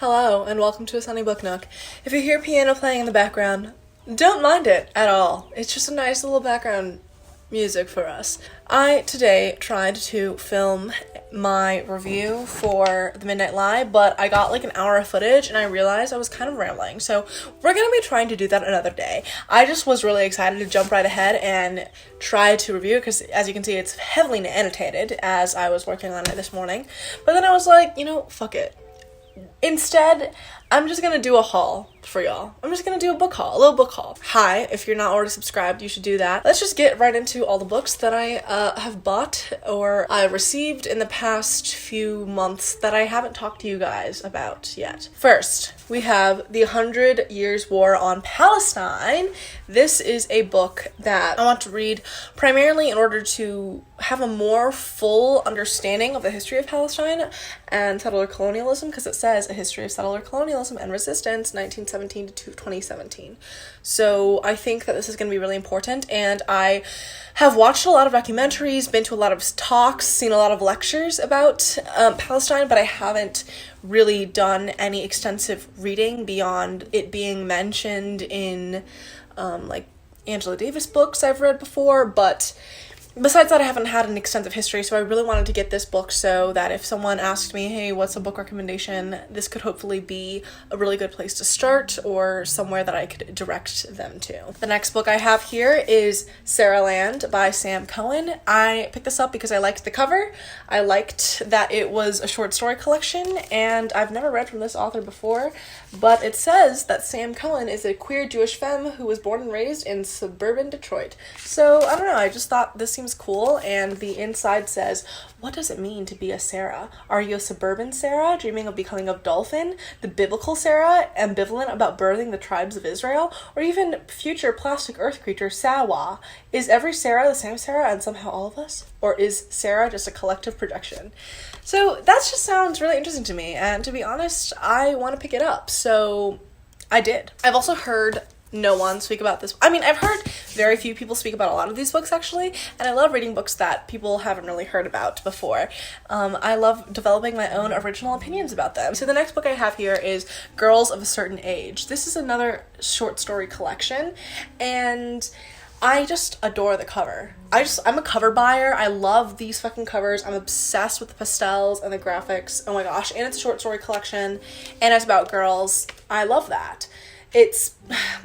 Hello, and welcome to a sunny book nook. If you hear piano playing in the background, don't mind it at all. It's just a nice little background music for us. I today tried to film my review for The Midnight Lie, but I got like an hour of footage and I realized I was kind of rambling. So we're gonna be trying to do that another day. I just was really excited to jump right ahead and try to review it because, as you can see, it's heavily annotated as I was working on it this morning. But then I was like, fuck it. Instead, I'm just gonna do a haul for y'all. I'm just gonna do a little book haul. Hi, if you're not already subscribed, you should do that. Let's just get right into all the books that I have bought or I received in the past few months that I haven't talked to you guys about yet. First, we have The 100 Years' War on Palestine. This is a book that I want to read primarily in order to have a more full understanding of the history of Palestine and settler colonialism, because it says a history of settler colonialism and resistance 1917 to 2017. So I think that this is going to be really important, and I have watched a lot of documentaries, been to a lot of talks, seen a lot of lectures about Palestine, but I haven't really done any extensive reading beyond it being mentioned in like Angela Davis books I've read before, but besides that, I haven't had an extensive history, so I really wanted to get this book so that if someone asked me, hey, what's a book recommendation, this could hopefully be a really good place to start or somewhere that I could direct them to. The next book I have here is Sarah Land by Sam Cohen. I picked this up because I liked the cover. I liked that it was a short story collection, and I've never read from this author before, but it says that Sam Cohen is a queer Jewish femme who was born and raised in suburban Detroit. So, I don't know, I just thought this seems cool, and the inside says, what does it mean to be a Sarah? Are you a suburban Sarah, dreaming of becoming a dolphin? The biblical Sarah, ambivalent about birthing the tribes of Israel? Or even future plastic earth creature Sawa? Is every Sarah the same Sarah and somehow all of us? Or is Sarah just a collective projection? So that just sounds really interesting to me, and to be honest, I want to pick it up, so I did. I've also heard no one speak about this. I mean, I've heard very few people speak about a lot of these books, actually, and I love reading books that people haven't really heard about before. I love developing my own original opinions about them. So the next book I have here is Girls of a Certain Age. This is another short story collection, and I just adore the cover. I'm a cover buyer. I love these fucking covers. I'm obsessed with the pastels and the graphics. Oh my gosh. And it's a short story collection, and it's about girls. I love that. It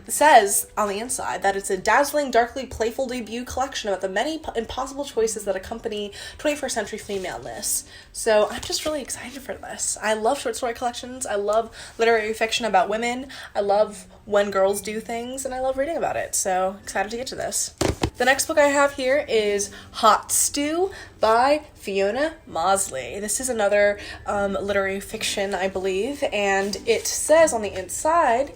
says on the inside that it's a dazzling, darkly playful debut collection about the many impossible choices that accompany 21st century femaleness. So I'm just really excited for this. I love short story collections. I love literary fiction about women. I love when girls do things, and I love reading about it. So excited to get to this. The next book I have here is Hot Stew by Fiona Mosley. This is another literary fiction, I believe, and it says on the inside,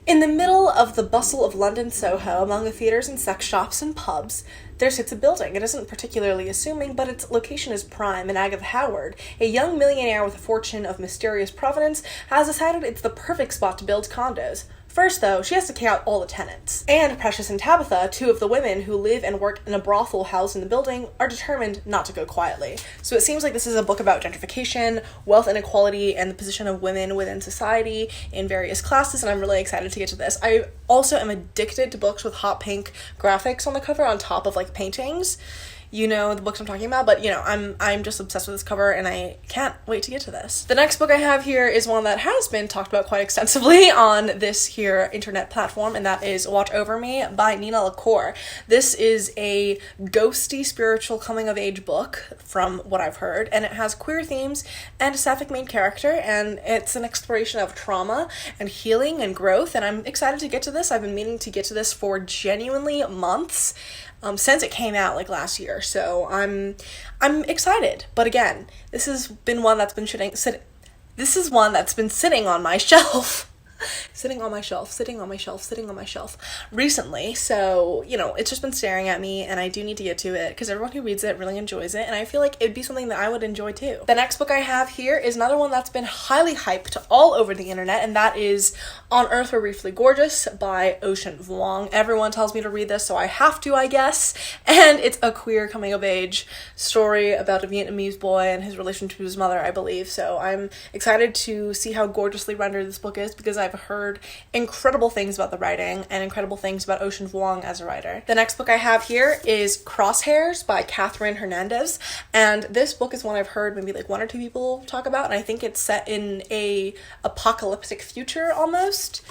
in the middle of the bustle of London Soho, among the theatres and sex shops and pubs, there sits a building. It isn't particularly assuming, but its location is prime, and Agatha Howard, a young millionaire with a fortune of mysterious provenance, has decided it's the perfect spot to build condos. First, though, she has to kick out all the tenants. And Precious and Tabitha, two of the women who live and work in a brothel housed in the building, are determined not to go quietly. So it seems like this is a book about gentrification, wealth inequality, and the position of women within society in various classes, and I'm really excited to get to this. I also am addicted to books with hot pink graphics on the cover on top of, like, paintings. You know the books I'm talking about, but I'm just obsessed with this cover, and I can't wait to get to this. The next book I have here is one that has been talked about quite extensively on this here internet platform, and that is Watch Over Me by Nina LaCour. This is a ghosty spiritual coming-of-age book, from what I've heard, and it has queer themes and a sapphic main character, and it's an exploration of trauma and healing and growth, and I'm excited to get to this. I've been meaning to get to this for genuinely months, since it came out like last year, so I'm excited. But again, this has been one that's been sitting on my shelf sitting on my shelf, sitting on my shelf, sitting on my shelf recently. So, you know, it's just been staring at me, and I do need to get to it because everyone who reads it really enjoys it, and I feel like it'd be something that I would enjoy too. The next book I have here is another one that's been highly hyped all over the internet, and that is On Earth We're Briefly Gorgeous by Ocean Vuong. Everyone tells me to read this, so I have to, I guess. And it's a queer coming of age story about a Vietnamese boy and his relationship to his mother, I believe. So I'm excited to see how gorgeously rendered this book is because I've heard incredible things about the writing and incredible things about Ocean Vuong as a writer. The next book I have here is Crosshairs by Catherine Hernandez, and this book is one I've heard maybe like one or two people talk about, and I think it's set in a apocalyptic future almost,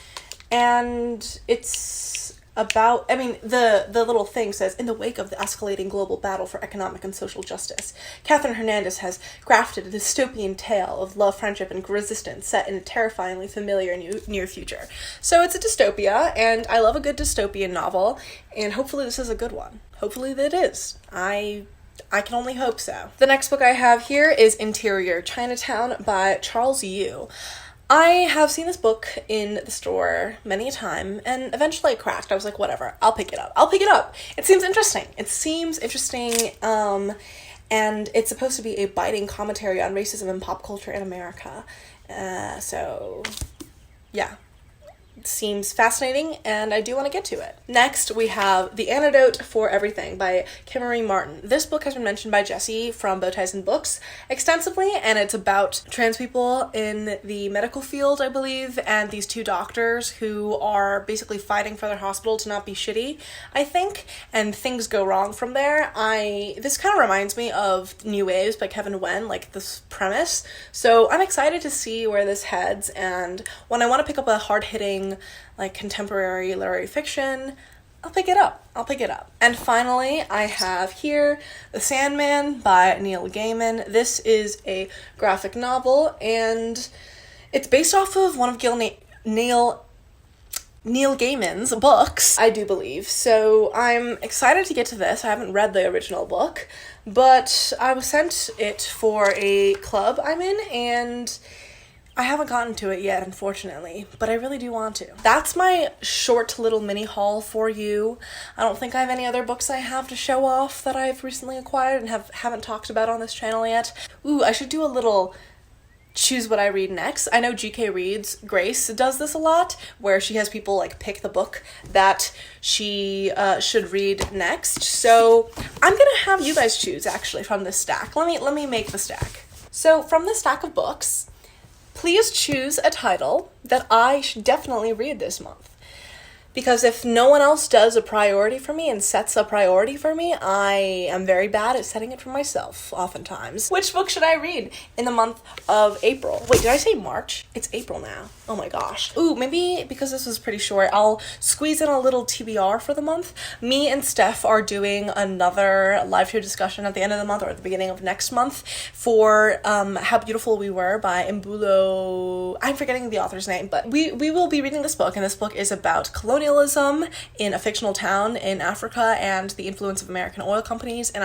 and it's about, I mean, the little thing says, in the wake of the escalating global battle for economic and social justice, Catherine Hernandez has crafted a dystopian tale of love, friendship, and resistance set in a terrifyingly familiar near future. So it's a dystopia, and I love a good dystopian novel, and hopefully this is a good one. Hopefully that it is. I can only hope so. The next book I have here is Interior Chinatown by Charles Yu. I have seen this book in the store many a time, and eventually it cracked. I was like, whatever, I'll pick it up. It seems interesting. And it's supposed to be a biting commentary on racism and pop culture in America. So, yeah. Seems fascinating, and I do want to get to it. Next, we have The Antidote for Everything by Kimmery Martin. This book has been mentioned by Jessie from Bowties and Books extensively, and it's about trans people in the medical field, I believe, and these two doctors who are basically fighting for their hospital to not be shitty, I think, and things go wrong from there. This kind of reminds me of New Waves by Kevin Wen, like this premise, so I'm excited to see where this heads, and when I want to pick up a hard-hitting like contemporary literary fiction, I'll pick it up. And finally, I have here The Sandman by Neil Gaiman. This is a graphic novel, and it's based off of one of Neil Gaiman's books, I do believe. So I'm excited to get to this. I haven't read the original book, but I was sent it for a club I'm in, and I haven't gotten to it yet, unfortunately, but I really do want to. That's my short little mini haul for you. I don't think I have any other books I have to show off that I've recently acquired and haven't talked about on this channel yet. Ooh, I should do a little choose what I read next. I know GK Reads, Grace, does this a lot, where she has people like pick the book that she should read next. So I'm gonna have you guys choose actually from this stack. Let me make the stack. So from this stack of books, please choose a title that I should definitely read this month. Because if no one else does a priority for me and sets a priority for me, I am very bad at setting it for myself, oftentimes. Which book should I read in the month of April? Wait, did I say March? It's April now. Oh my gosh. Ooh, maybe because this was pretty short, I'll squeeze in a little TBR for the month. Me and Steph are doing another live show discussion at the end of the month or at the beginning of next month for How Beautiful We Were by Mbulo. I'm forgetting the author's name, but we will be reading this book, and this book is about colonialism in a fictional town in Africa and the influence of American oil companies, and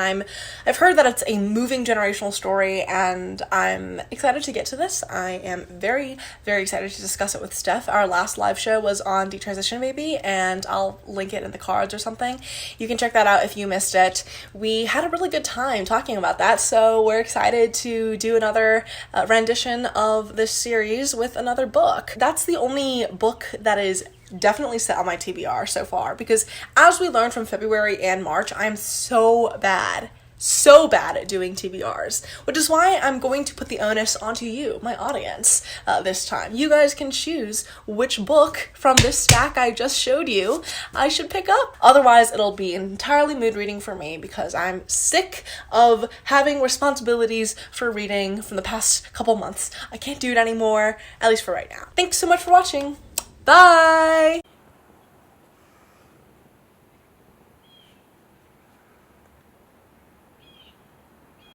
I've heard that it's a moving generational story, and I'm excited to get to this. I am very, very excited to discuss it with Steph. Our last live show was on Detransition Baby, and I'll link it in the cards or something. You can check that out if you missed it. We had a really good time talking about that, so we're excited to do another rendition of this series with another book. That's the only book that is definitely set on my TBR so far, because as we learned from February and March, I'm so bad at doing TBRs, which is why I'm going to put the onus onto you, my audience, this time. You guys can choose which book from this stack I just showed you I should pick up. Otherwise, it'll be entirely mood reading for me because I'm sick of having responsibilities for reading from the past couple months. I can't do it anymore, at least for right now. Thanks so much for watching. Bye!